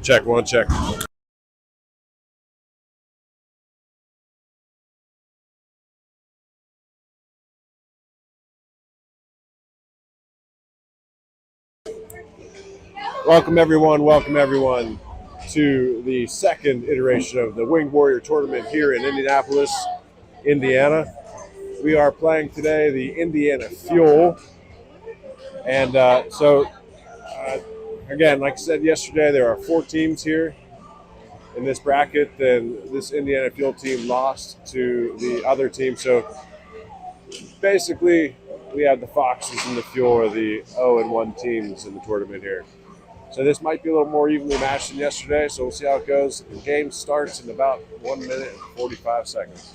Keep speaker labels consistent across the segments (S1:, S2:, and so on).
S1: Check, one check. Welcome everyone to the second iteration of the Winged Warrior Tournament here in Indianapolis, Indiana. We are playing today the Indiana Fuel. And again, like I said yesterday, there are 4 teams here in this bracket. Then this Indiana Fuel team lost to the other team. So basically, we have the Foxes and the Fuel are the 0-1 teams in the tournament here. So this might be a little more evenly matched than yesterday, so we'll see how it goes. The game starts in about 1 minute and 45 seconds.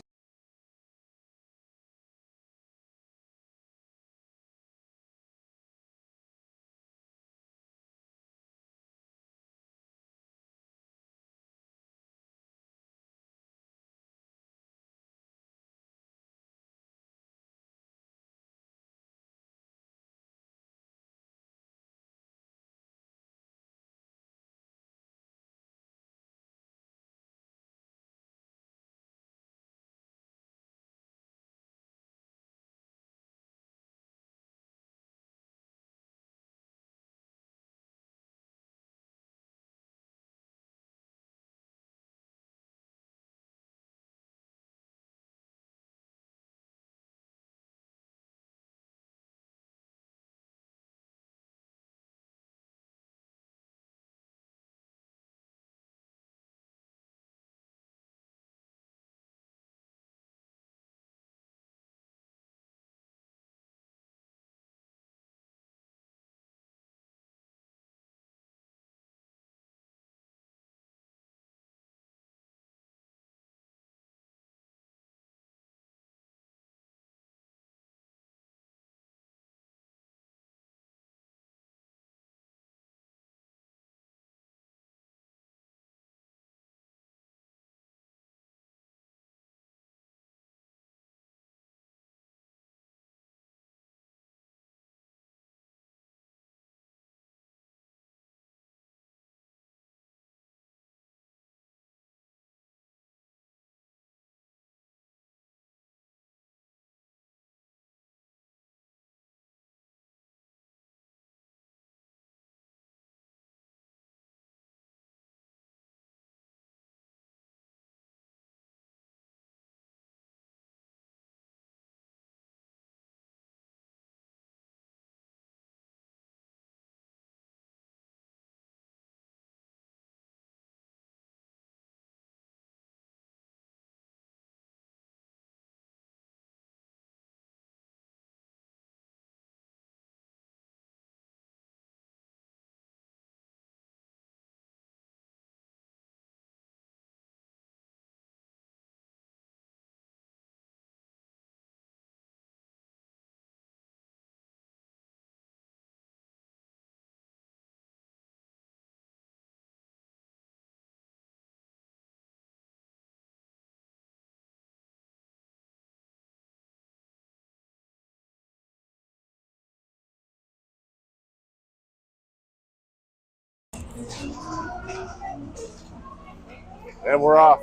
S1: And we're off.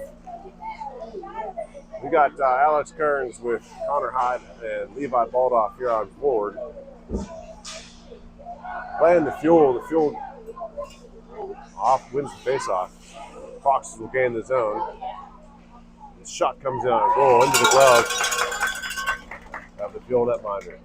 S1: We got Alex Kearns with Connor Hiott and Levi Baldoff here on board. Playing the Fuel. The Fuel off wins the face-off. Foxes will gain the zone. The shot comes in on a goal into the glove of the Fuel netminder.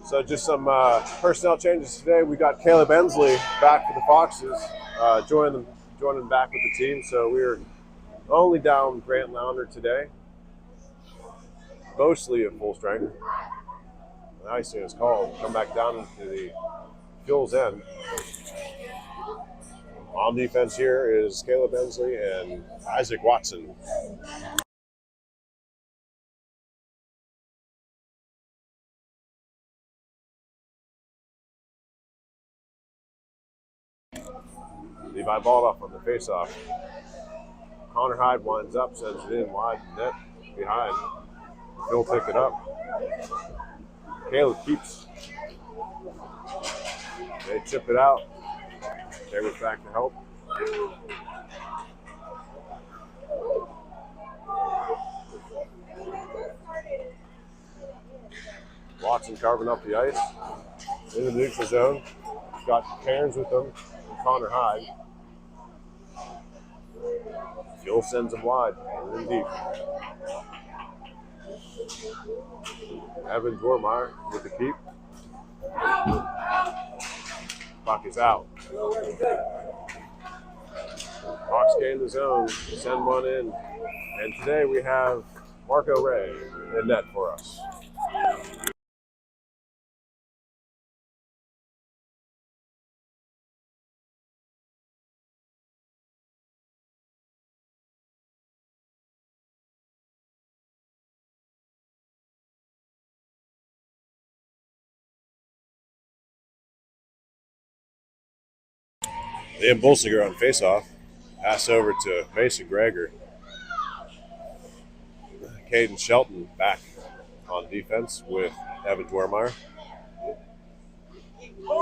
S1: So just some personnel changes today. We got Caleb Ensley back for the Foxes, joining back with the team. So we're only down Grant Launder today, mostly at full strength. The icing is called. Come back down into the Fuel's end. On defense here is Caleb Ensley and Isaac Watson. Levi balled off on the faceoff. Connor Hyde winds up, sends it in wide net behind. Phil pick it up. Caleb keeps. They chip it out. Taylor's back to help. Watson carving up the ice in the neutral zone. Got Cairns with them and Connor Hyde. Fuel sends him wide and in deep. Evan Dormeyer with the keep. Puck is out. Hawks gain the zone, send one in. And today we have Marco Ray in net for us. Liam Bolsinger on faceoff. Pass over to Mason Greger. Caden Shelton back on defense with Evan Dwermeyer.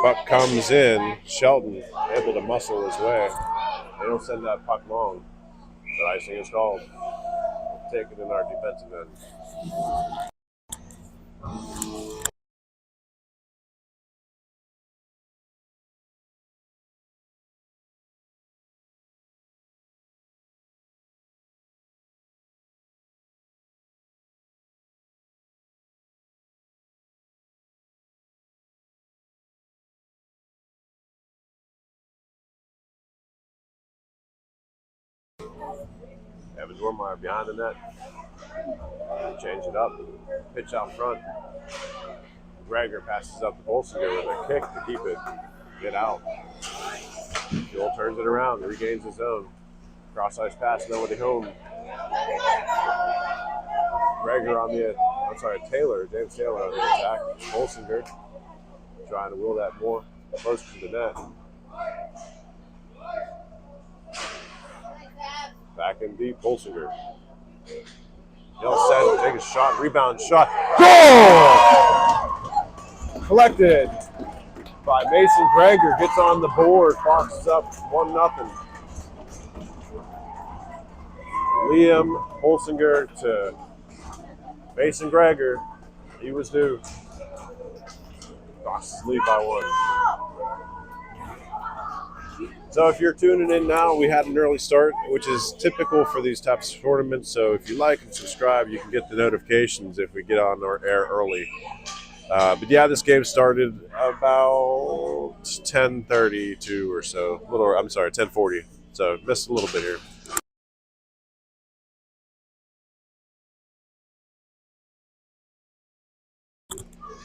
S1: Puck comes in. Shelton able to muscle his way. They don't send that puck long. But icing is called. Take it in our defensive end. Evan Dwermeyer behind the net. Change it up. Pitch out front. Greger passes up to Bolsinger with a kick to keep it. Get out. Joel turns it around, regains his zone. Cross ice pass, nobody home. Greger on the, James Taylor on the attack. Bolsinger trying to will that more close to the net. Back in deep, Bolsinger. He'll send, take a shot, rebound shot. Goal! Collected by Mason Greger, gets on the board, Fox is up 1-0. Liam Bolsinger to Mason Greger. He was due. Fox lead by 1. So if you're tuning in now, we had an early start, which is typical for these types of tournaments. So if you like and subscribe, you can get the notifications if we get on our air early. But yeah, this game started about 10:32 or so. 10:40. So missed a little bit here.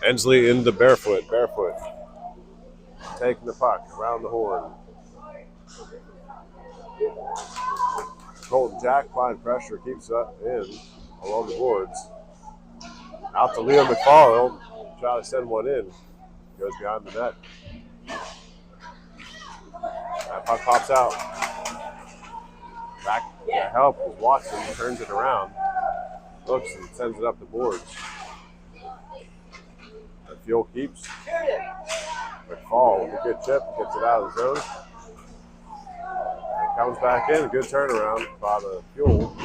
S1: Ensley into barefoot. Taking the puck around the horn. Colton Jack applying pressure, keeps up in along the boards. Out to Leo McFall. He'll try to send one in. Goes behind the net. That puck pops out. Back to help as Watson turns it around. Looks and sends it up the boards. The Fuel keeps. McFall with a good chip, gets it out of the zone. Comes back in, a good turnaround by the Fuel.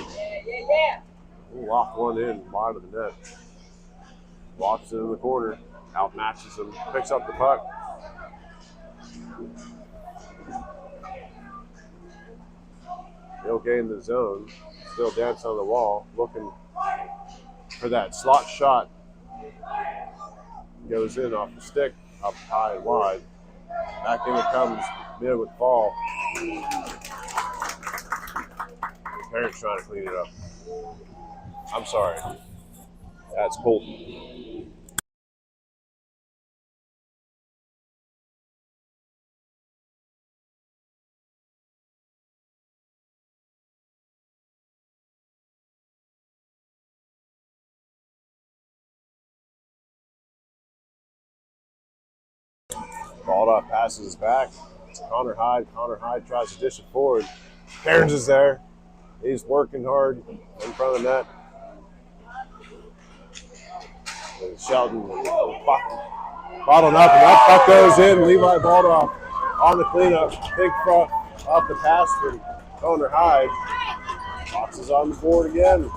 S1: Locked one in, wide of the net. Walks in the corner, outmatches him, picks up the puck. He'll gain the zone, still dance on the wall, looking for that slot shot. Goes in off the stick, up high and wide. Back in it comes, mid with ball. Parents trying to clean it up. I'm sorry. That's Colton. Balled up, passes back Connor Hiott. Connor Hiott tries to dish it forward. Cairns is there. He's working hard in front of the net. And Shelton bottled up, and that puck goes in. Levi Baldoff on the cleanup. Big front off the pass from Connor Hiott. Fox is on the board again.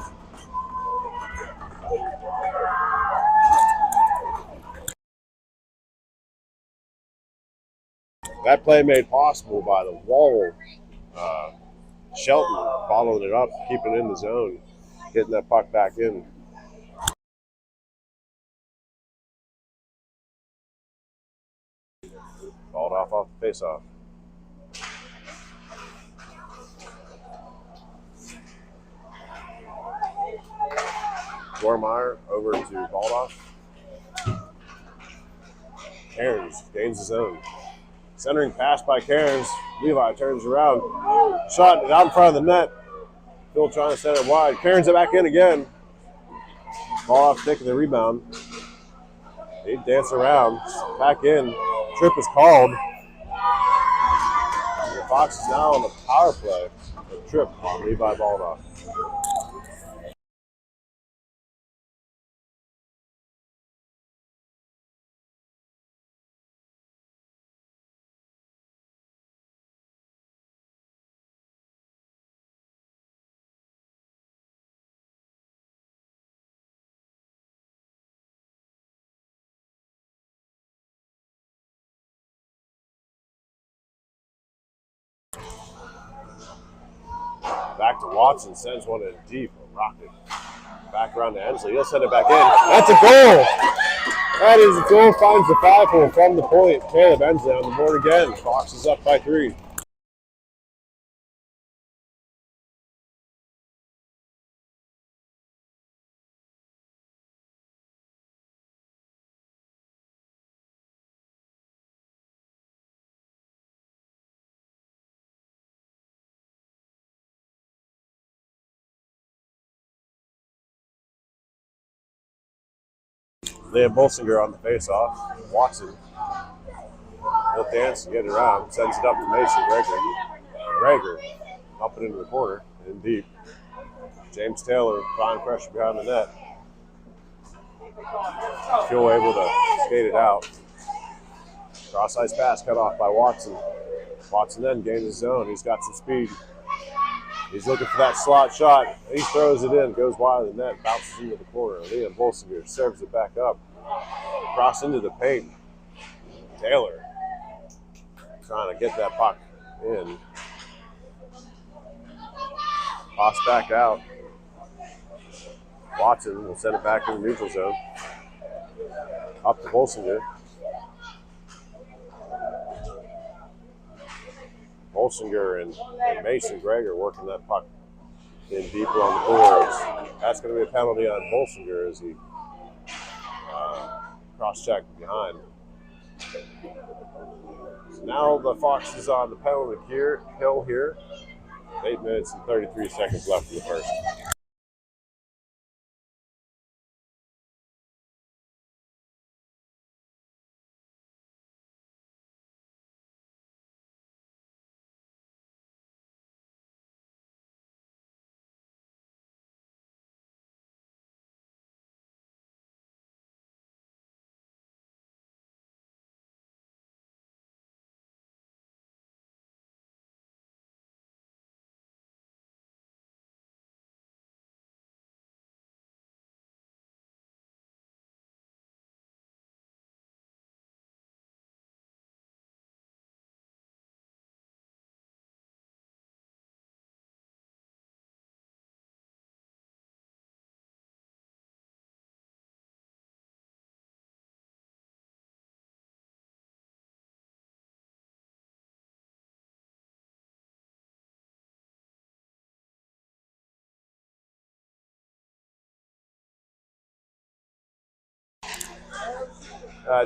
S1: That play made possible by the wall. Shelton following it up, keeping it in the zone, getting that puck back in. Balled off the face-off. Gormeyer over to Baldoff. Cairns gains his own. Centering pass by Cairns. Levi turns around. Shot it out in front of the net. Phil trying to send it wide. Cairns it back in again. Baldoff taking the rebound. They dance around. Back in. Trip is called. The Fox is now on the power play. A trip on Levi Baldoff. Back to Watson, sends one in deep, rocket. Back around to Ensley, he'll send it back in. That's a goal! That is a goal, finds the 5-hole from the point. Caleb Ensley on the board again. Fox is up by 3. Liam Bolsinger on the face-off. Watson. He'll dance and get it around. Sends it up to Mason Greger. Up and into the corner and deep. James Taylor, fine pressure behind the net. Phil able to skate it out. Cross-ice pass cut off by Watson. Watson then gains his zone. He's got some speed. He's looking for that slot shot. He throws it in, goes wide of the net, bounces into the corner. Liam Bolsinger serves it back up. Cross into the paint. Taylor trying to get that puck in. Toss back out. Watson will send it back in the neutral zone. Up to Bolsinger. Bolsinger and Mason Greger working that puck in deeper on the boards. That's going to be a penalty on Bolsinger as he cross-checked behind. So now the Fox is on the penalty hill here. 8 minutes and 33 seconds left in the first.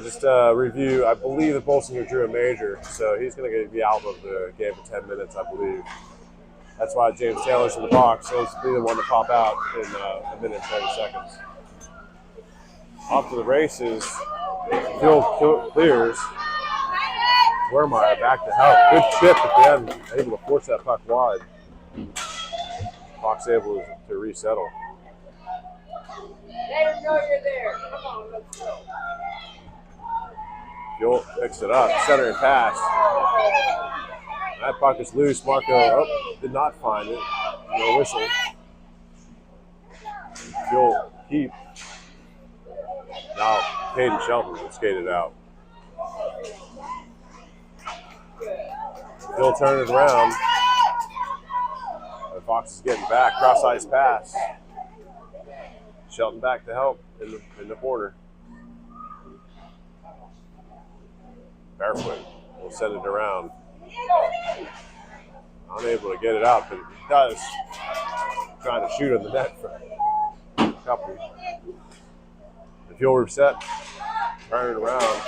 S1: Just review, I believe that Bolsinger drew a major, so he's going to be out of the game for 10 minutes, I believe. That's why James Taylor's in the box, so he'll be the one to pop out in a minute and 30 seconds. Off to the races. Phil clears. Wermeyer back to help. Good chip at the end. Able to force that puck wide. Fox able to resettle.
S2: Let him know you're there. Come on, let's go.
S1: Hiott picks it up. Center and pass. That puck is loose. Marco did not find it. No whistle. Hiott keep. Now Caden Shelton will skate it out. Hill turn it around. The Fox is getting back. Cross ice pass. Shelton back to help in the corner. Barefoot will send it around. Unable to get it out, but he does. Trying to shoot on the net for a couple. The Hill reset. Turn it around.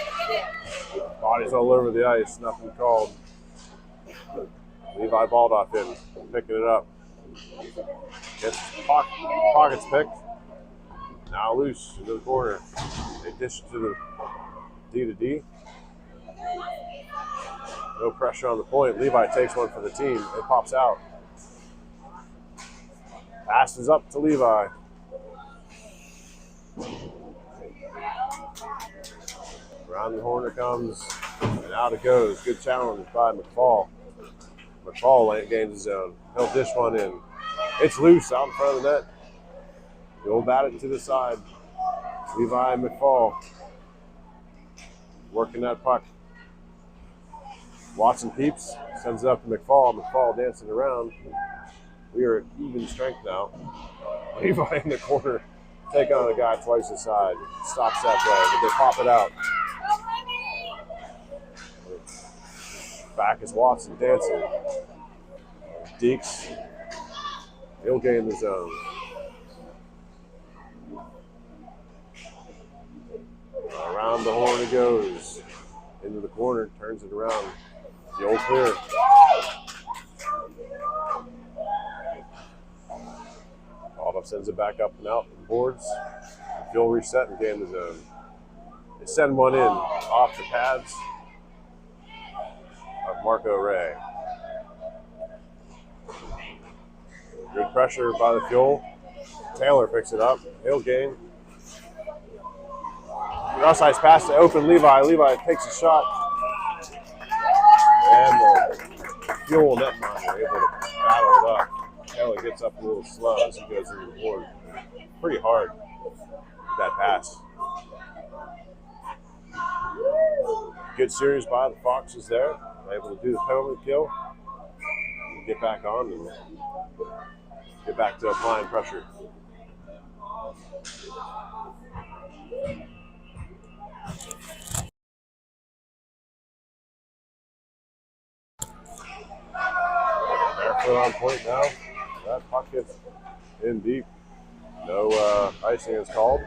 S1: Bodies all over the ice. Nothing called. Levi Baldoff in, picking it up. Gets pockets picked. Now loose into the corner. They dish it to the D to D. No pressure on the point. Levi takes one for the team. It pops out. Passes up to Levi. Around the corner comes, and out it goes. Good challenge by McFall. McFall gains his zone. He'll dish one in. It's loose out in front of the net. He'll bat it to the side. Levi and McFall working that puck. Watson peeps, sends it up to McFall. McFall dancing around. We are at even strength now. Levi in the corner, take on a guy twice his side. Stops that play, but they pop it out. Back is Watson dancing. Deeks, he'll gain the zone. Around the horn it goes. Into the corner, turns it around. The old clear. Baldoff sends it back up and out the boards. Phil reset and gain the zone. They send one in off the pads of Marco Ray. Good pressure by the Fuel. Taylor picks it up. He'll gain. Cross ice pass to open Levi. Levi takes a shot. And the Fuel netminder able to battle it up. Taylor gets up a little slow as he goes into the board. Pretty hard, that pass. Good series by the Foxes there. Able to do the penalty kill. Get back on and get back to applying pressure. Barefoot on point now. That puck gets in deep. No icing is called.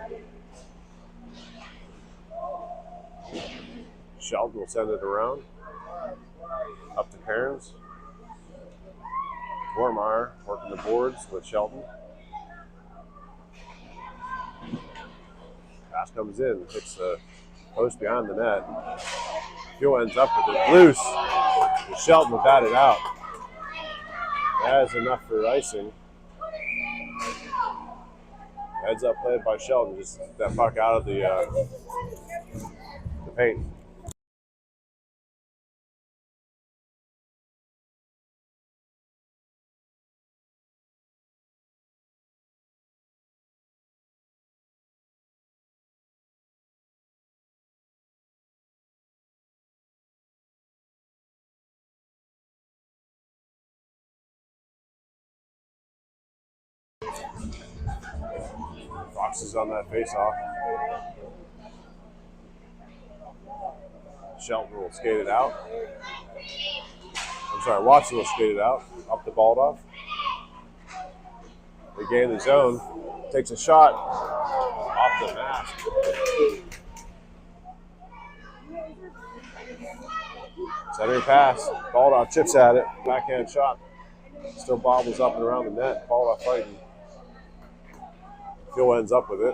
S1: Shelton will send it around. Up to Cairns. Wermeyer working the boards with Shelton. Pass comes in, hits the post behind the net. Hill ends up with it loose. And Shelton will bat it out. That is enough for icing. Heads up played by Shelton. Just that puck out of the paint. Foxes on that face-off. Shelton will skate it out. I'm sorry, Watson will skate it out. Up to Baldoff. They gain the zone. Takes a shot. Off the mask. Center pass. Baldoff chips at it. Backhand shot. Still bobbles up and around the net. Baldoff fighting. Phil ends up with it.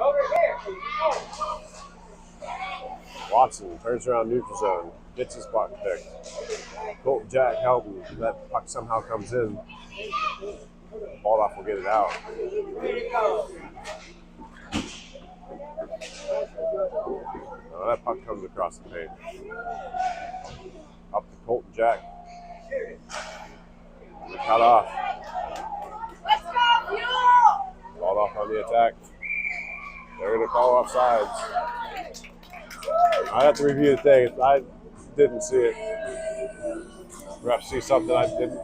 S1: Watson turns around neutral zone, gets his puck picked. Colton Jack helping. That puck somehow comes in. Baldoff will get it out. That puck comes across the paint. Up to Colton Jack. Cut off. Baldoff on the attack. They're going to call offsides. I have to review the thing. I didn't see it. Ref see something I didn't.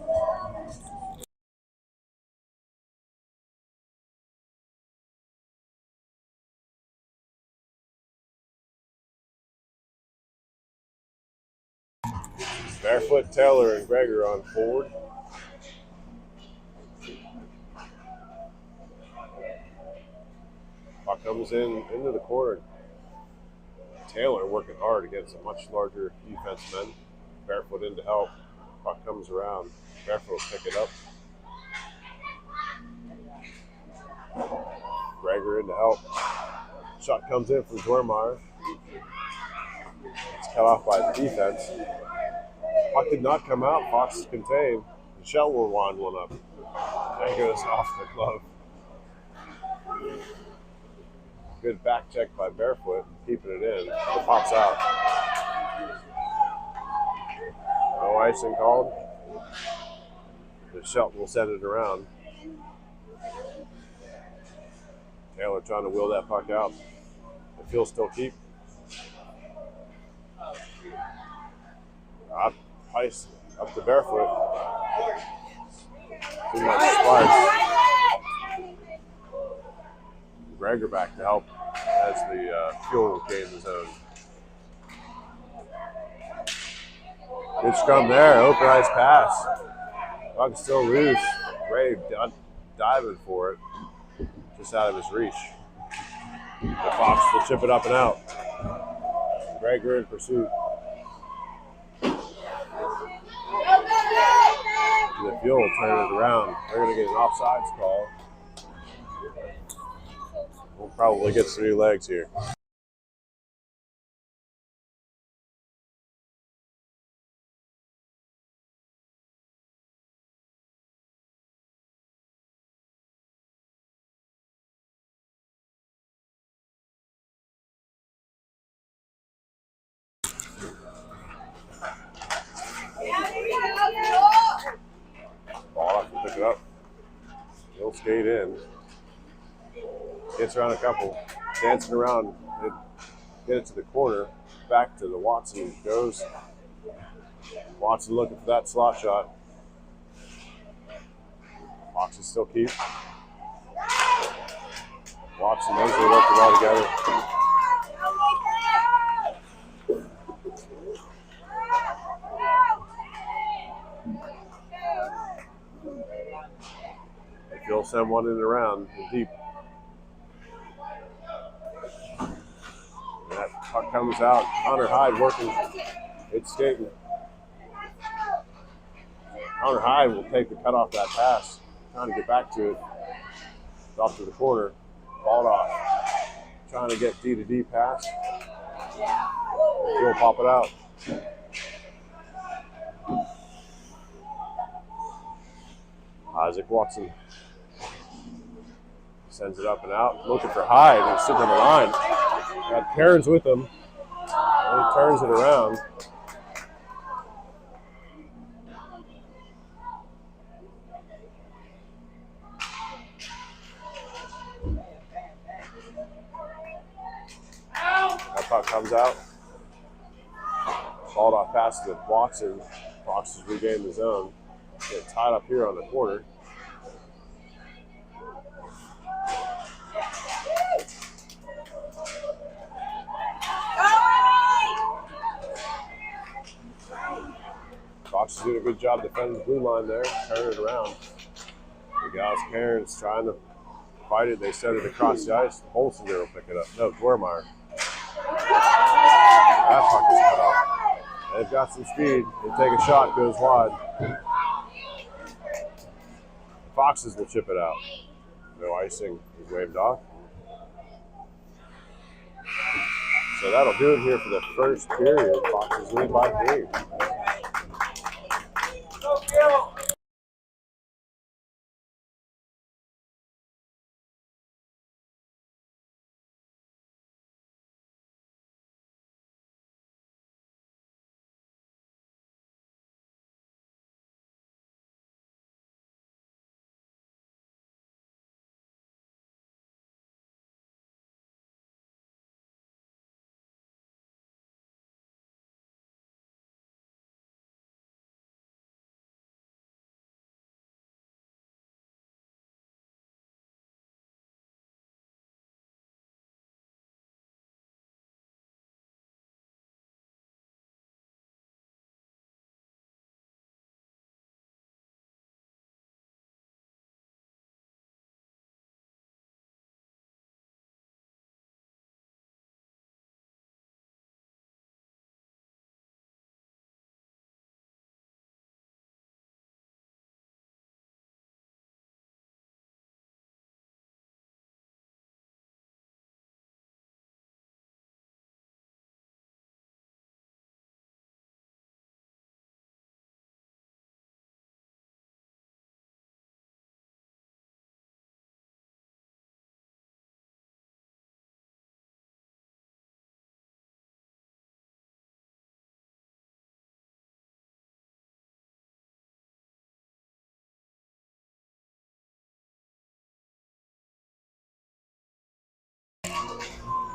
S1: Barefoot, Taylor, and Gregor on forward. Puck comes into the corner. Taylor working hard against a much larger defenseman. Barefoot in to help. Puck comes around. Barefoot will pick it up. Gregor in to help. Shot comes in from Dwermeyer. It's cut off by the defense. Puck did not come out. Fox is contained. Michelle will wind one up. There goes off the glove. Good back check by Barefoot, keeping it in. It pops out. No icing called. The Shelton will send it around. Taylor trying to wheel that puck out. The field still keep. Ice up to Barefoot. Too much splice. Gregor back to help as the fuel will gain the zone. Good scrum there. Open ice pass. Puck still loose. Ray diving for it. Just out of his reach. The Fox will chip it up and out. Gregor in pursuit. The fuel will turn it around. They're going to get an offsides call. We'll probably get 3 legs here. Ball to pick it up. He'll skate in. Gets around a couple. Dancing around. Get it to the corner. Back to the Watson goes. Watson looking for that slot shot. Foxes still keep. Watson knows they work it all together. He'll send one in around deep. That puck comes out. Connor Hyde working. It's skating. Connor Hyde will take the cut off that pass. Trying to get back to it. It's off to the corner. Balled off. Trying to get D to D pass. He'll pop it out. Isaac Watson sends it up and out. Looking for Hyde. He's sitting on the line. Got Cairns with him. And he turns it around. That puck comes out. Balled off pass to Watson. Fox has regained the zone. Get tied up here on the corner. Fox is doing a good job defending the blue line there. Turn it around. The guys Cairns trying to fight it. They set it across the ice. Holsinger will pick it up. No, Dwermeyer. That puck is cut off. They've got some speed. They take a shot, goes wide. Foxes will chip it out. No icing is waved off. So that'll do it here for the first period. Foxes lead by 3.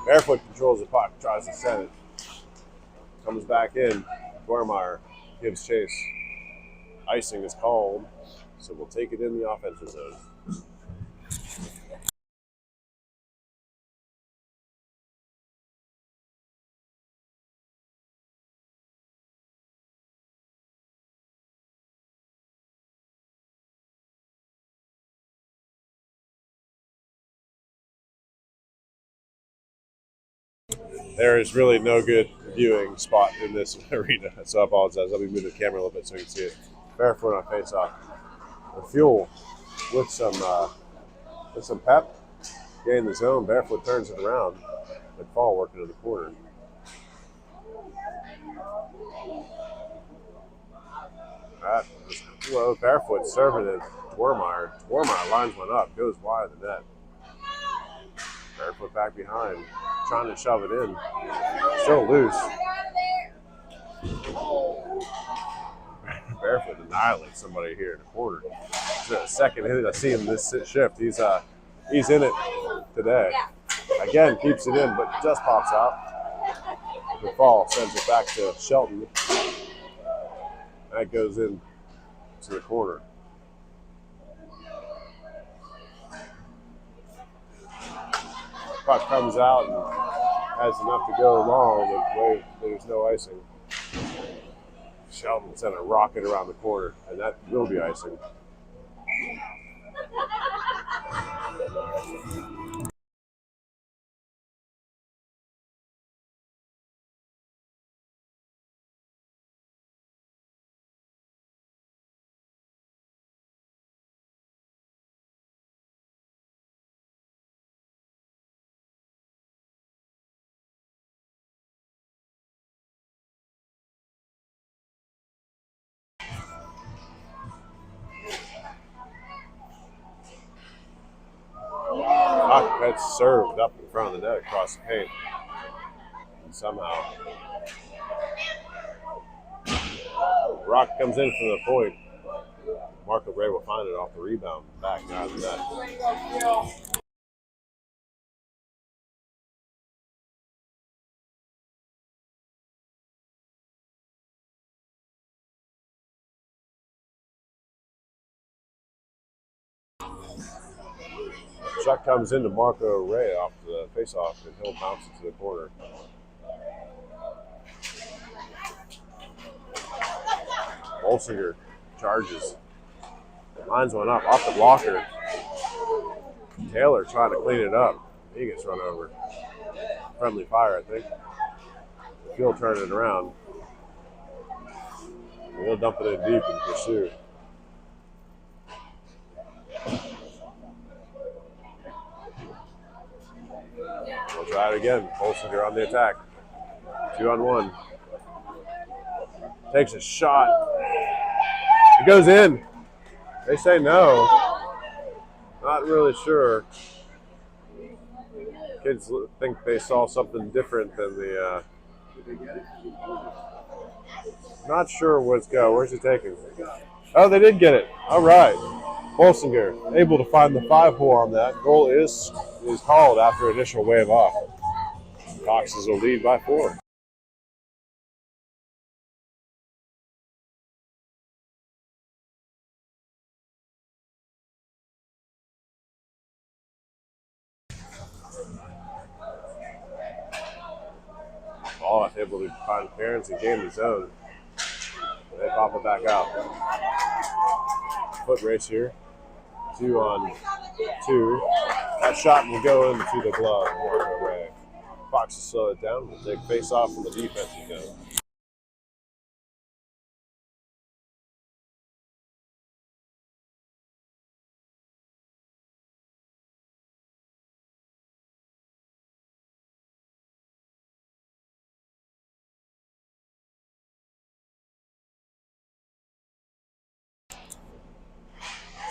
S1: Barefoot controls the puck, tries to send it. Comes back in. Gormeyer gives chase. Icing is called, so we'll take it in the offensive zone. There is really no good viewing spot in this arena, so I apologize. I'll be moving the camera a little bit so you can see it. Barefoot on face-off. The Fuel with some pep, gain the zone. Barefoot turns it around. McFall working to the corner. That was low. Barefoot serving it. Dwarmeyer. Dwarmeyer lines one up, goes wide of the net. Barefoot back behind, trying to shove it in. Still loose. Barefoot annihilates somebody here in the corner. It's the second hit I see him this shift. He's in it today. Again, keeps it in, but just pops out. The fall sends it back to Shelton. That goes in to the corner. Puck comes out and has enough to go long, but there's no icing. Shelton sent a rocket around the corner, and that will be icing. Puck gets served up in front of the net across the paint. And somehow Rock comes in from the point. Marco Bray will find it off the rebound back out of the net. Chuck comes into Marco Ray off the face-off, and he'll bounce it to the corner. Bolsinger charges. Lines one up off the blocker. Taylor trying to clean it up. He gets run over. Friendly fire, I think. He'll turn it around. He'll dump it in deep in pursuit. We'll try it again. Bolsinger on the attack. 2-on-1. Takes a shot. It goes in. They say no. Not really sure. Kids think they saw something different than the. Not sure what's go. Where's he taking? Oh, they did get it. All right. Bolsinger able to find the 5-hole on that. Goal is called after initial wave off. Foxes will lead by 4. Ball able to find parents and gain the zone. They pop it back out. Foot race here. 2-on-2. That shot will go into the glove. Walk away. Foxes slow it down. We'll take face off from the defensive zone.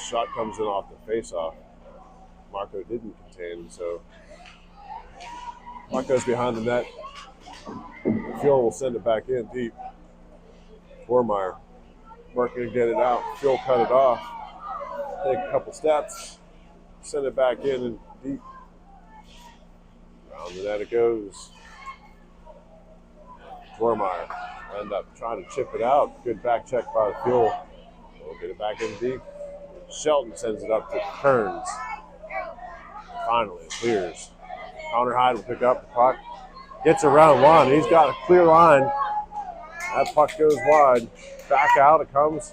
S1: Shot comes in off the face-off. Marco didn't contain, so Marco's behind the net. Phil will send it back in deep. Bormeyer working to get it out. Phil cut it off. Take a couple steps. Send it back in and deep. Around the net it goes. Bormeyer end up trying to chip it out. Good back check by Phil. We'll get it back in deep. Shelton sends it up to Kearns. Finally, it clears. Connor Hyde will pick up the puck. Gets around one. He's got a clear line. That puck goes wide. Back out it comes.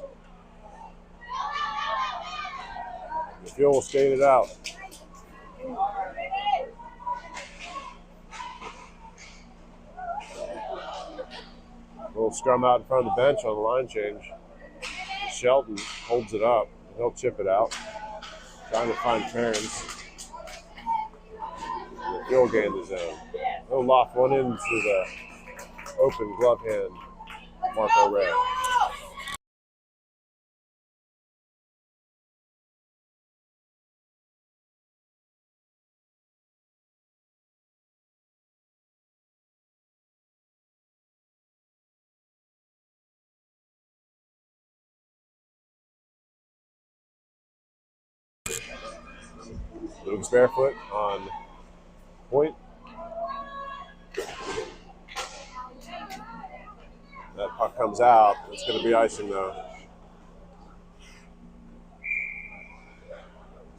S1: The Phil will skate it out. A little scrum out in front of the bench on the line change. Shelton holds it up. He'll chip it out. Trying to find Terrence. The Phil gain the zone. He'll loft one into the open glove hand. Marco Ray. Moves barefoot on point. That puck comes out. It's going to be icing though.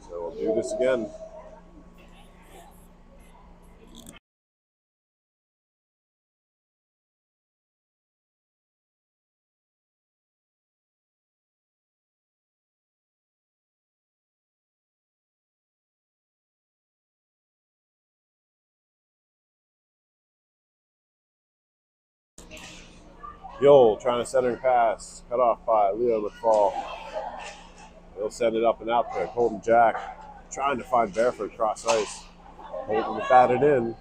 S1: So we'll do this again. Yole trying to center pass, cut off by Leo McFall. He'll send it up and out to Colton Jack, trying to find Barefoot across ice. Colton to bat it in.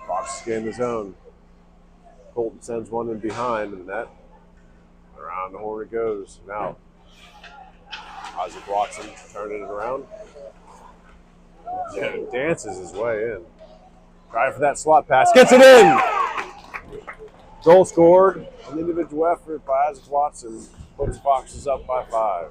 S1: Fox gain the zone. Colton sends one in behind the net. Around the horn it goes. Now, Isaac Watson turning it around. Yeah, dances his way in. Trying for that slot pass. Gets it in! Goal scored. An individual effort by Isaac Watson puts Foxes up by 5.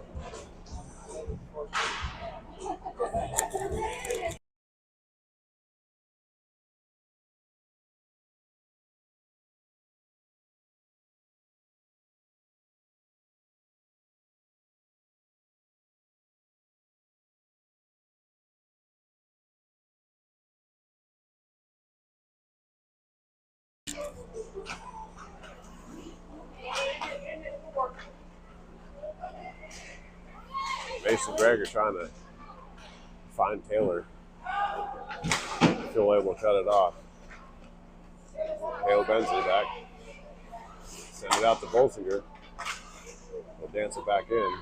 S1: Mason Greger trying to find Taylor. Phil able to cut it off. Hale Bensley back. Send it out to Bolsinger. He'll dance it back in.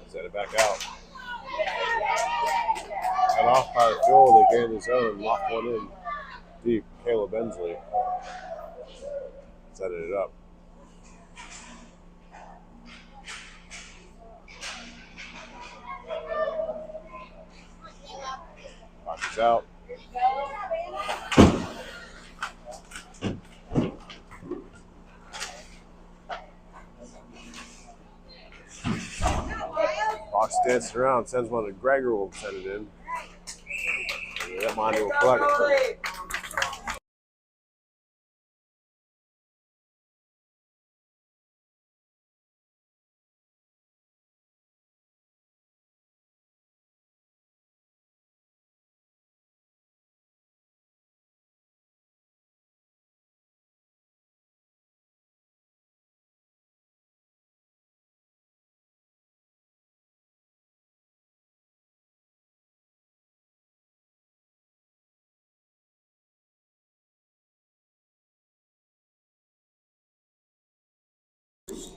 S1: Send it back out. Cut off by Phil. They gain the zone. Lock one in deep. Caleb Bensley setting it up. Box is out. Fox dancing around, sends one to Gregor, will send it in. And that Monty will collect it.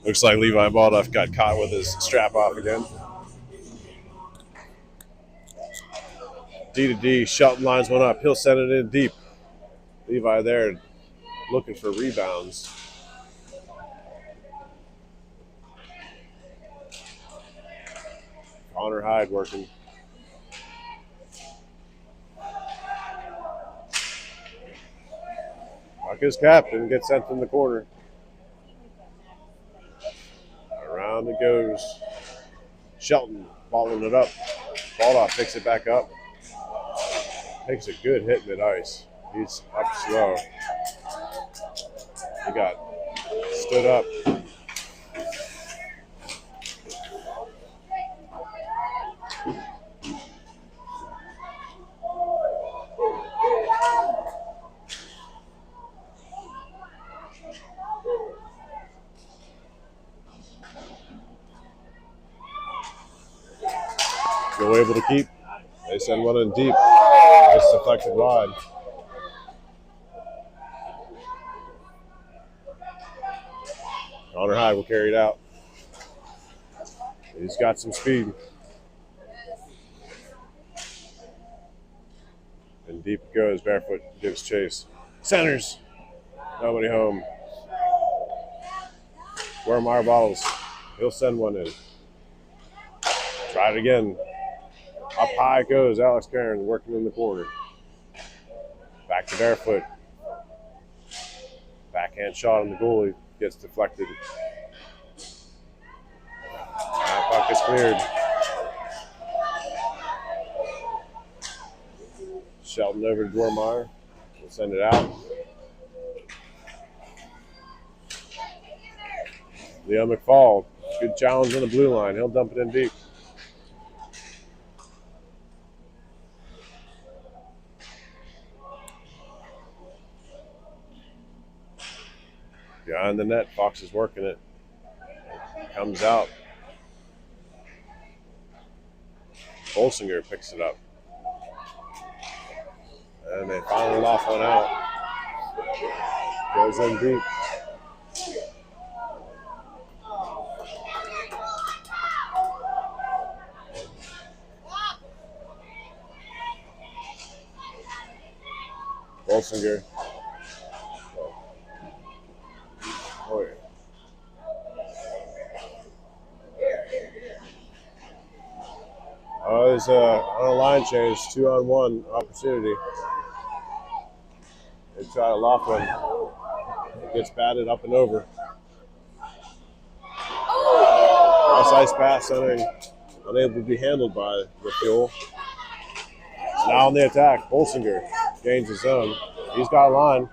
S1: Looks like Levi Baldoff got caught with his strap off again. D to D, Shelton lines one up. He'll send it in deep. Levi there looking for rebounds. Connor Hyde working. Puck is captain, gets sent in the corner. Around it goes. Shelton balling it up. Baldoff picks it back up. Takes a good hit mid ice. He's up slow. He got stood up. Still able to keep. They send one in deep. It's deflected wide. Connor Hyde will carry it out. He's got some speed. And deep it goes. Barefoot gives chase. Centers. Nobody home. Wormeyer bottles. He'll send one in. Try it again. Up high it goes. Alex Karen working in the corner. Back to Barefoot. Backhand shot on the goalie. Gets deflected. That puck is cleared. Shelton over to Wormeyer. We'll send it out. Leo McFall. Good challenge on the blue line. He'll dump it in deep. Behind the net, Fox is working it. Comes out. Bolsinger picks it up. And they finally off one out. Goes in deep. Bolsinger. Oh, yeah. There's on a line change, 2-on-1 opportunity. They try to lock one. It gets batted up and over. Cross ice pass centering, unable to be handled by the Fuel. Now on the attack, Bolsinger gains his own. He's got a line.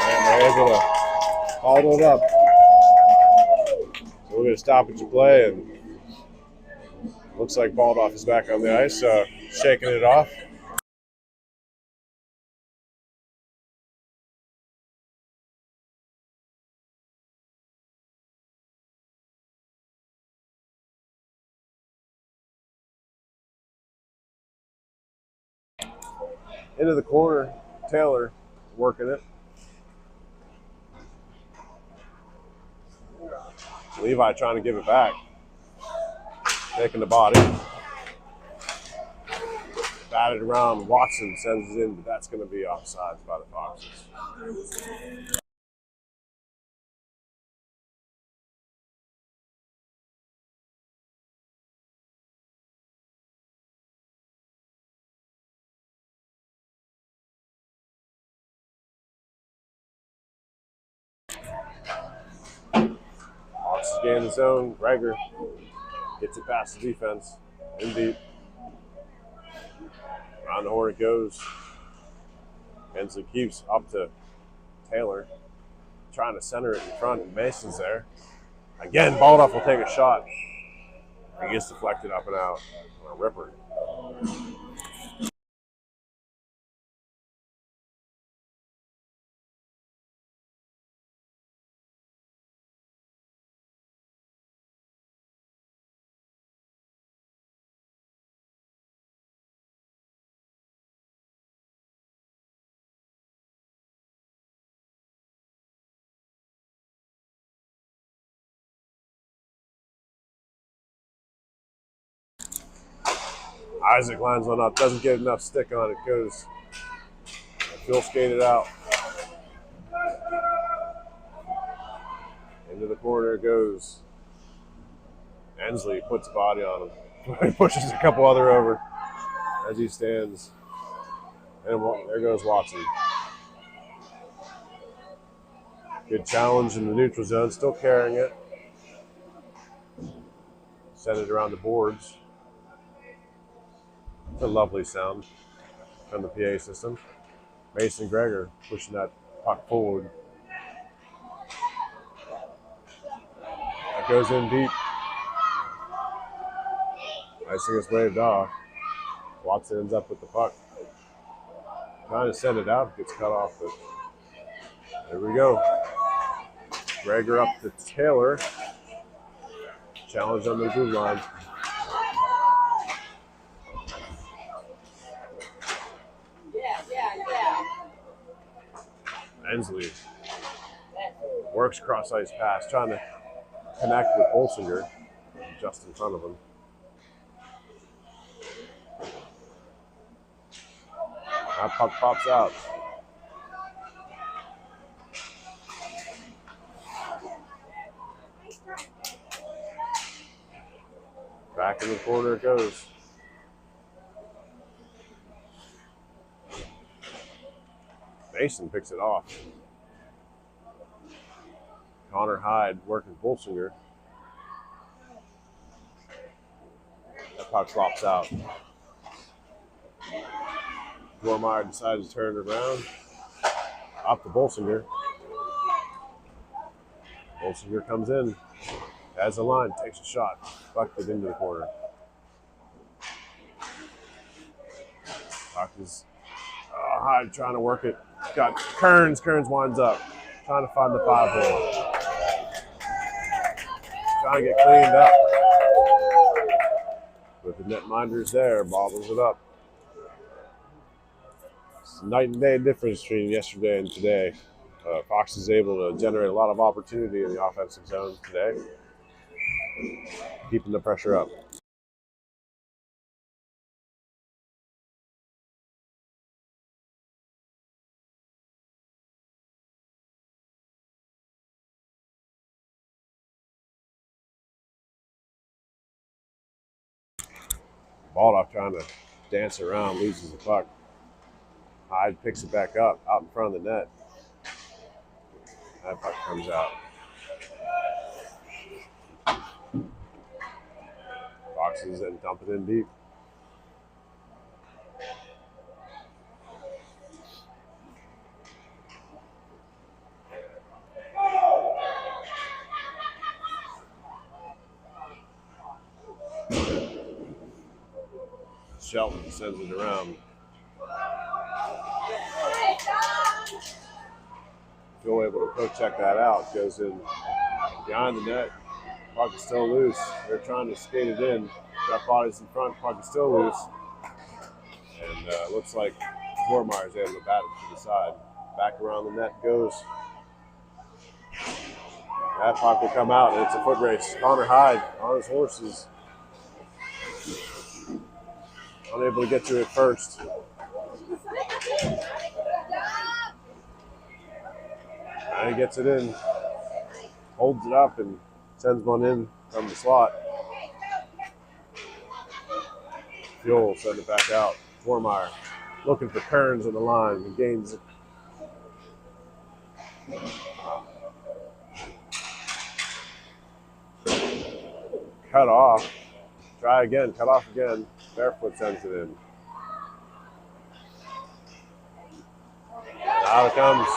S1: And they're able to follow it up. So we're going to stop at your play, and looks like Baldoff is back on the ice, shaking it off. Into the corner, Taylor working it. Levi trying to give it back. Taking the body. batted around. Watson sends it in, but that's going to be offsides by the Foxes. Foxes gain the zone. Greger gets it past the defense. Indy. Around the horn it goes. Hensley keeps up to Taylor. Trying to center it in front, and Mason's there. Again, Baldoff will take a shot. He gets deflected up and out. A ripper. Isaac lines one up, doesn't get enough stick on it, goes. Phil skated out. Into the corner goes. Hensley puts a body on him. He pushes a couple other over as he stands. And there goes Watson. Good challenge in the neutral zone, still carrying it. Send it around the boards. It's a lovely sound from the PA system. Mason Greger pushing that puck forward. That goes in deep. Icing is waved off. Watson ends up with the puck. Trying to send it out, gets cut off, but there we go. Greger up to Taylor. Challenge on the blue line. Hensley works cross ice pass, trying to connect with Bolsinger just in front of him. That puck pops out. Back in the corner it goes. Mason picks it off. Connor Hyde working Bolsinger. That puck flops out. Gormeyer decides to turn it around. Up to Bolsinger. Bolsinger comes in. Has a line, takes a shot. Bucked it into the corner. Puck is Hyde trying to work it. Got Kearns. Kearns winds up. Trying to find the 5-hole. Trying to get cleaned up. But the netminder's there, bobbles it up. It's a night and day difference between yesterday and today. Fox is able to generate a lot of opportunity in the offensive zone today, keeping the pressure up. Baldoff trying to dance around, loses the puck. Hyde picks it back up, out in front of the net. That puck comes out. Foxes and dump it in deep. Shelton sends it around. Phil able to poke check that out. Goes in behind the net. Puck is still loose. They're trying to skate it in. Got bodies in front. Puck is still loose. And looks like Gormeyer is able to bat it to the side. Back around the net goes. That puck will come out, and it's a foot race. Connor Hyde on his horses. Unable to get to it first. And he gets it in, holds it up, and sends one in from the slot. Fuel send it back out. Vormeyer looking for Kearns on the line. He gains it. Cut off. Try again. Cut off again. Barefoot sends it in. And out it comes.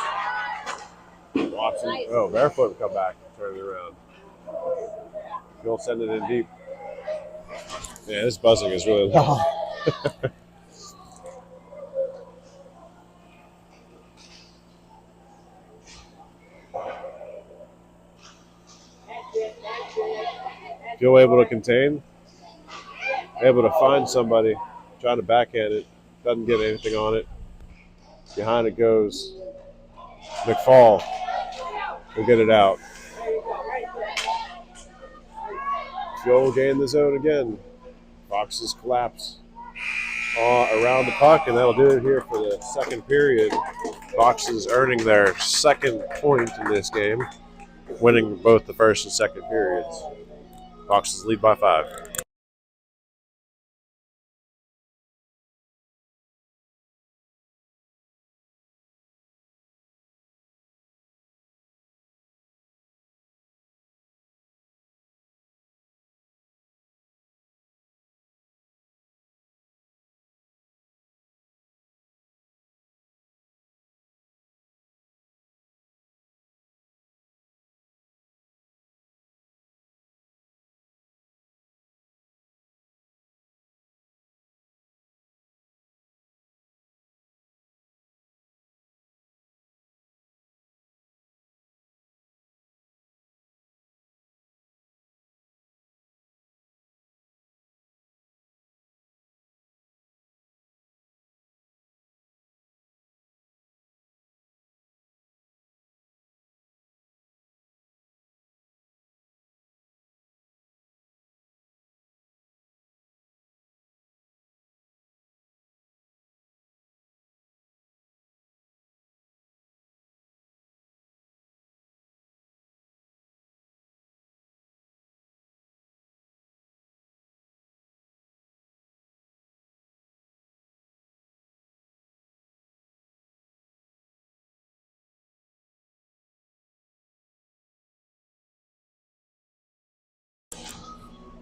S1: Watson. Oh, Barefoot will come back. Turn it around. He'll send it in deep. Yeah, this buzzing is really loud. Feel able to contain. Able to find somebody. Trying to backhand it. Doesn't get anything on it. Behind it goes McFall. Will get it out. Fuel gain the zone again. Foxes collapse around the puck, and that'll do it here for the second period. Foxes earning their second point in this game, winning both the first and second periods. Foxes lead by 5.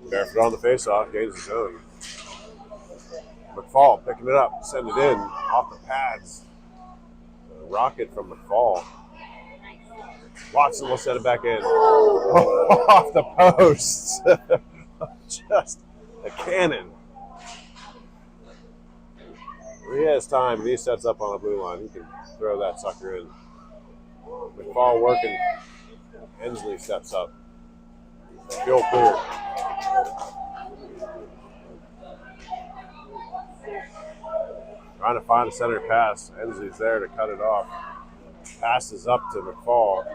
S1: Barefoot on the faceoff, gains the zone. McFall picking it up, send it in off the pads. A rocket from McFall. Watson will send it back in. Off the post. Just a cannon. When he has time and he sets up on the blue line, he can throw that sucker in. McFall working. Hensley steps up. Fuel clear. Trying to find a center pass. Hensley's there to cut it off. Passes up to McFall.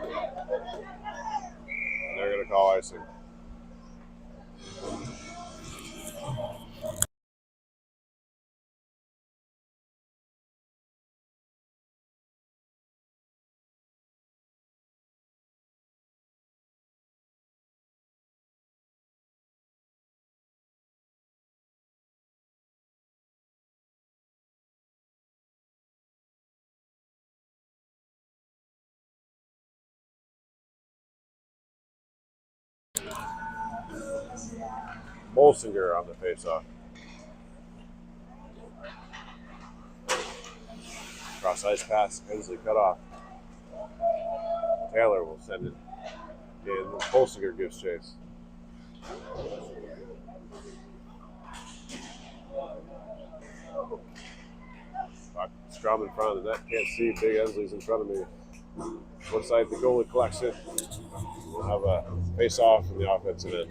S1: They're going to call icing. Bolsinger on the faceoff. Cross ice pass. Hensley cut off. Taylor will send it in. Bolsinger gives chase. Strom in front of the net. Can't see. Big Hensley's in front of me. One side, the goalie collects it. We'll have a face-off from the offensive end.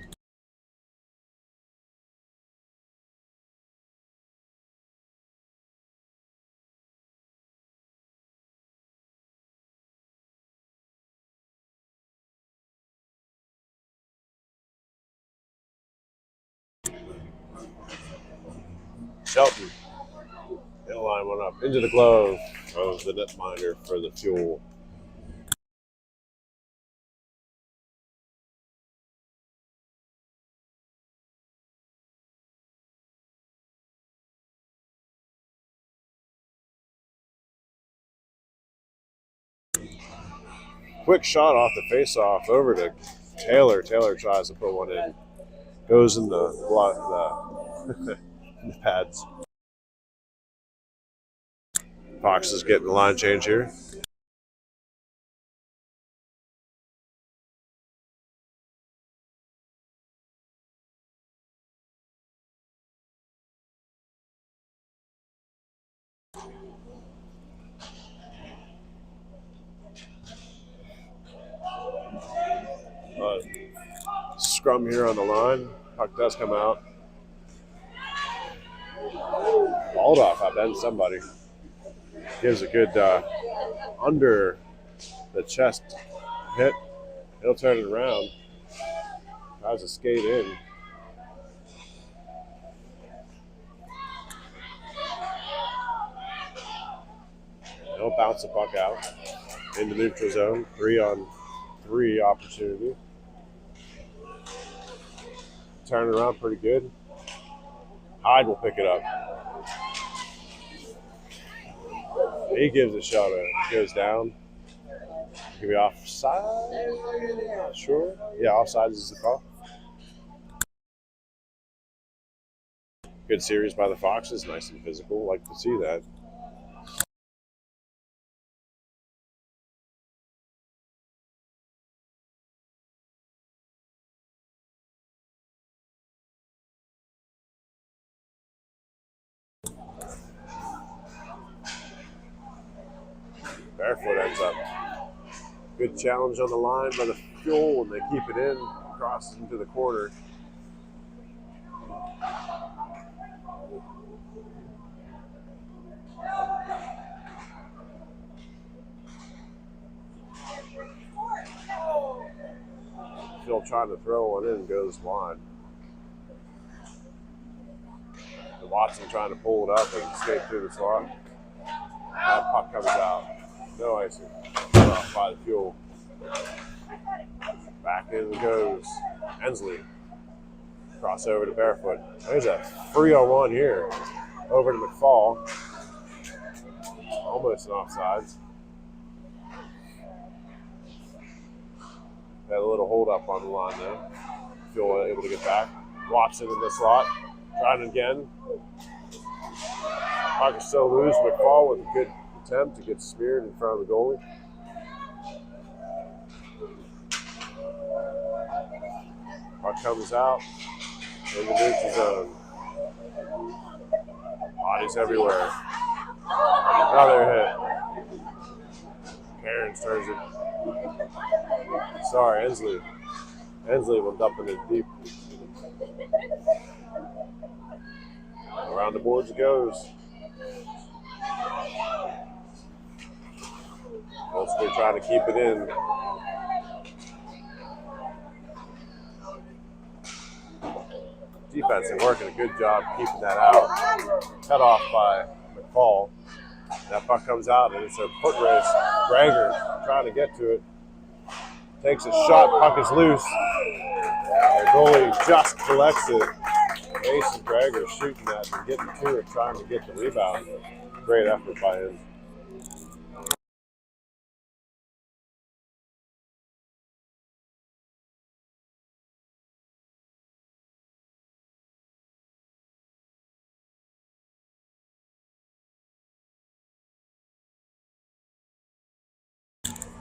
S1: Shelton. He'll line one up into the glove of the netminder for the fuel. Quick shot off the face-off over to Taylor. Taylor tries to put one in. Goes in the in the pads. Fox is getting the line change here. Scrum here on the line. Puck does come out. Balled off. I bet somebody gives a good under the chest hit. He'll turn it around. Tries to skate in. He'll bounce the puck out in the neutral zone. 3-on-3 opportunity. Turn it around pretty good. Hyde will pick it up. He gives a shot. It goes down. Could be offside. Not sure. Yeah, offside is the call. Good series by the Foxes. Nice and physical. Like to see that. Barefoot ends up. Good challenge on the line by the Fuel, and they keep it in. Crosses into the corner. Fuel trying to throw one in, goes wide. And Watson trying to pull it up and skate through the slot. That puck comes out. No icing. Off by the Fuel. Back in goes Hensley. Cross over to Barefoot. There's a 3-on-1 here. Over to McFall. Almost an offsides. Had a little hold up on the line there. Fuel able to get back. Watson in the slot. Trying again. Puck is still loose. McFall with a good attempt to get smeared in front of the goalie. Puck comes out in the neutral zone. Bodies everywhere. Another hit. Cairns turns it. Sorry, Hensley. Hensley went up in it deep. Around the boards it goes. Ulster trying to keep it in. Defense is working a good job keeping that out. Cut off by McFall. That puck comes out and it's a foot race. Greger trying to get to it. Takes a shot, puck is loose. The goalie just collects it. Mason Greger shooting that and getting to it, trying to get the rebound. Great effort by him.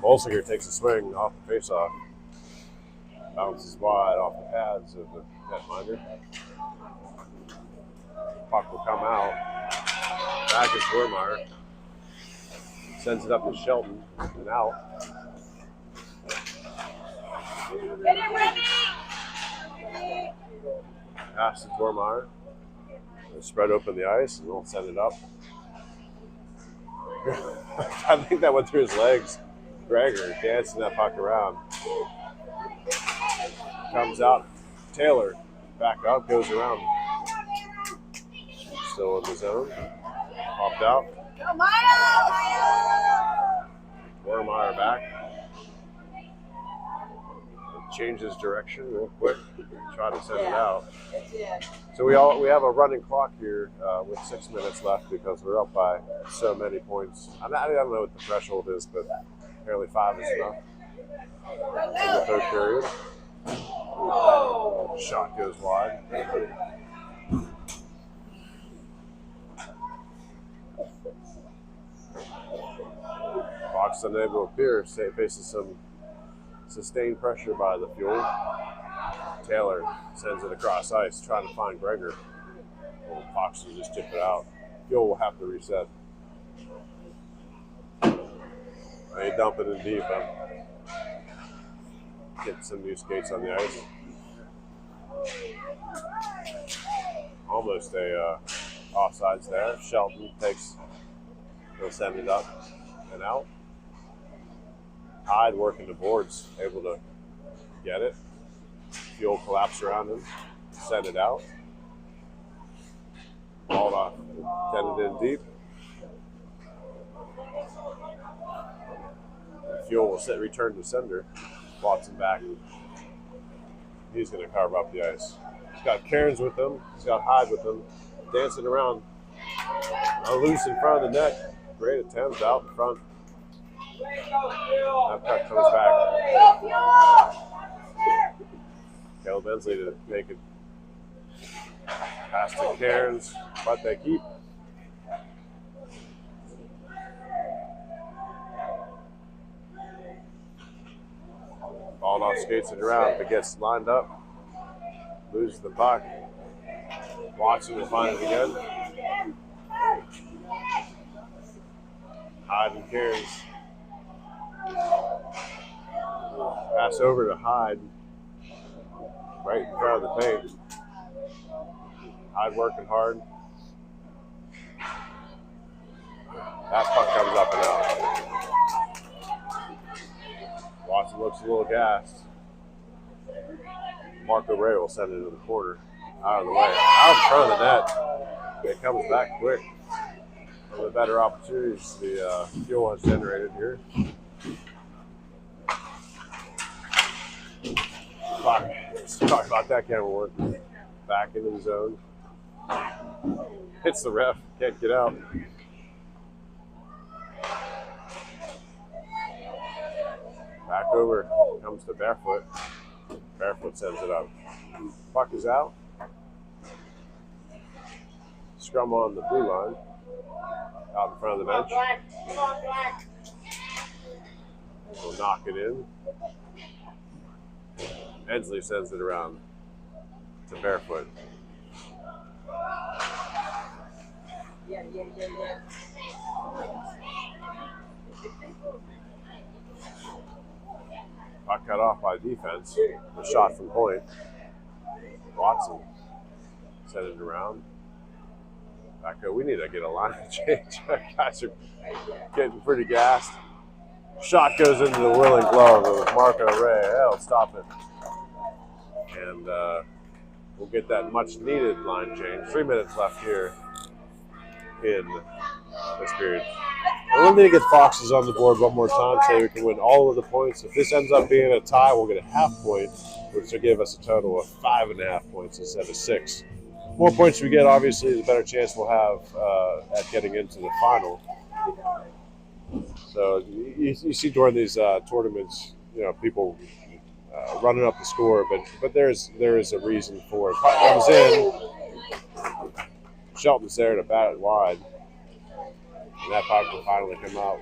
S1: Bolsinger takes a swing off the faceoff. Bounces wide off the pads of the netminder. Puck will come out. Back is Wermeyer. Sends it up to Shelton and out.
S2: Get it ready!
S1: Pass to Wermeyer. They spread open the ice and they'll send it up. I think that went through his legs. Greger dancing that puck around. Comes out. Taylor back up, goes around. still in the zone. Popped out.
S2: Go, Maya!
S1: Wormeyer back. Changes direction real quick. Try to send it out. So we have a running clock here with 6 minutes left because we're up by so many points. I don't know what the threshold is, but apparently 5 is enough in the third period. Shot goes wide. Fox unable to appear, faces some sustained pressure by the Fuel. Taylor sends it across ice, trying to find Gregor. Fox will just chip it out. Fuel will have to reset. They dump it in deep. Get some new skates on the ice. Almost a offsides there. Shelton he'll send it up and out. Hyde working the boards, able to get it. Fuel collapse around him, send it out. Ball off, send it in deep. Fuel will return to sender. Watson back. He's going to carve up the ice. He's got Cairns with him. He's got Hyde with him. Dancing around. Loose in front of the net. Great attempt out in front. That puck comes back. Caleb Bensley to make it pass to Cairns, but they keep. Ball off, skates it around, but gets lined up, loses the puck. Watson will find it again. Hyde and Cairns. Pass over to Hyde, right in front of the paint. Hyde working hard. That puck comes up and out. Watson looks a little gassed. Marco Ray will send it into the corner. Out of the way. Out in front of the net. It comes back quick. One of the better opportunities the Fuel has generated here. Let's talk about that camera work. Back into the zone. Hits the ref. Can't get out. Back over. Comes to Barefoot. Barefoot sends it up. Puck is out. Scrum on the blue line. Out in front of the bench. We'll knock it in. Hensley sends it around to Barefoot. Puck cut off by defense. A shot from point. Watson sent it around. Back up. We need to get a line change. Guys are getting pretty gassed. Shot goes into the willing glove of Marco Ray. That'll stop it. And we'll get that much needed line change. 3 minutes left here in this period. We'll need to get Foxes on the board one more time so we can win all of the points. If this ends up being a tie, we'll get a half point, which will give us a total of 5.5 points instead of 6. The more points we get, obviously, the better chance we'll have at getting into the final. So you see during these tournaments, people running up the score, but there is a reason for it. Puck comes in. Shelton's there to bat it wide. And that puck will finally come out.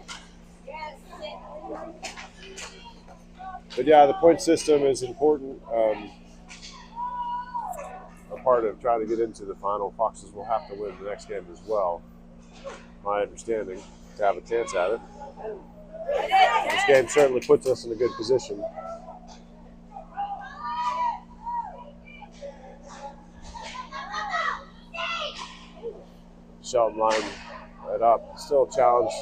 S1: But yeah, the point system is important. A part of trying to get into the final. Foxes will have to win the next game as well. My understanding, to have a chance at it. This game certainly puts us in a good position. Shelton line it up. Still a challenge.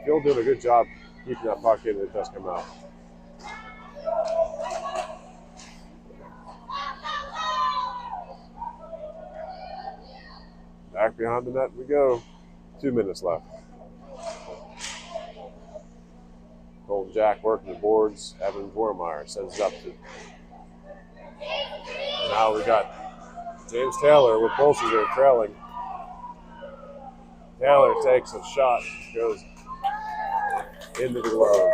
S1: Fuel doing a good job keeping that puck in. It does come out. Back behind the net we go. 2 minutes left. Golden Jack working the boards. Evan Vormeyer sends it up to. Now we got James Taylor with Bolsinger trailing. Taylor takes a shot, goes into the glove.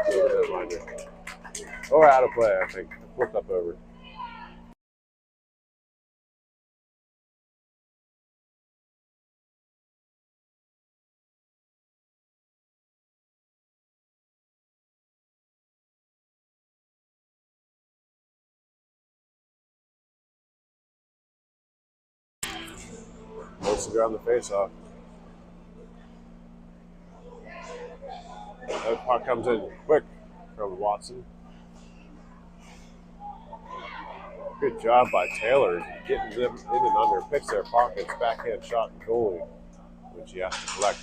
S1: Or out of play, I think. Flipped up over. Bolsinger on the face-off. That puck comes in quick from Watson. Good job by Taylor getting them in and under, picks their pockets, backhand shot and goalie, which he has to collect.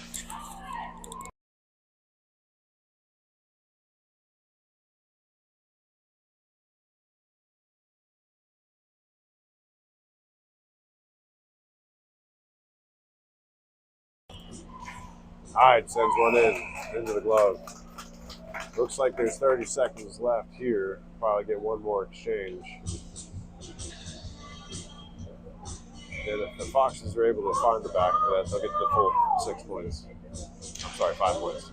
S1: Hiott sends one into the glove. Looks like there's 30 seconds left here. Probably get one more exchange. And if the Foxes are able to find the back of that, they'll get the full 6 points. I'm sorry, 5 points.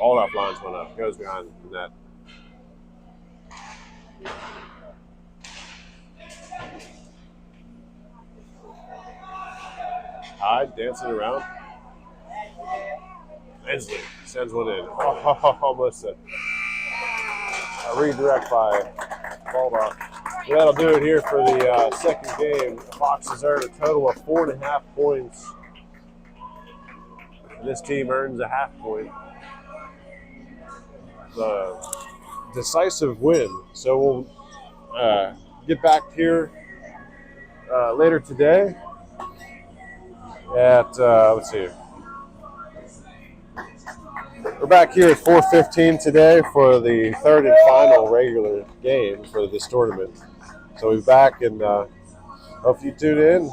S1: All up lines went up. Goes behind the net. Hiott dancing around. Ensley sends one in. Almost a redirect by Baldock. That'll do it here for the second game. The Foxes earn a total of 4.5 points. And this team earns a half point. The decisive win. So we'll get back here later today at, let's see. We're back here at 4:15 today for the third and final regular game for this tournament. So we'll be back and hope you tune in.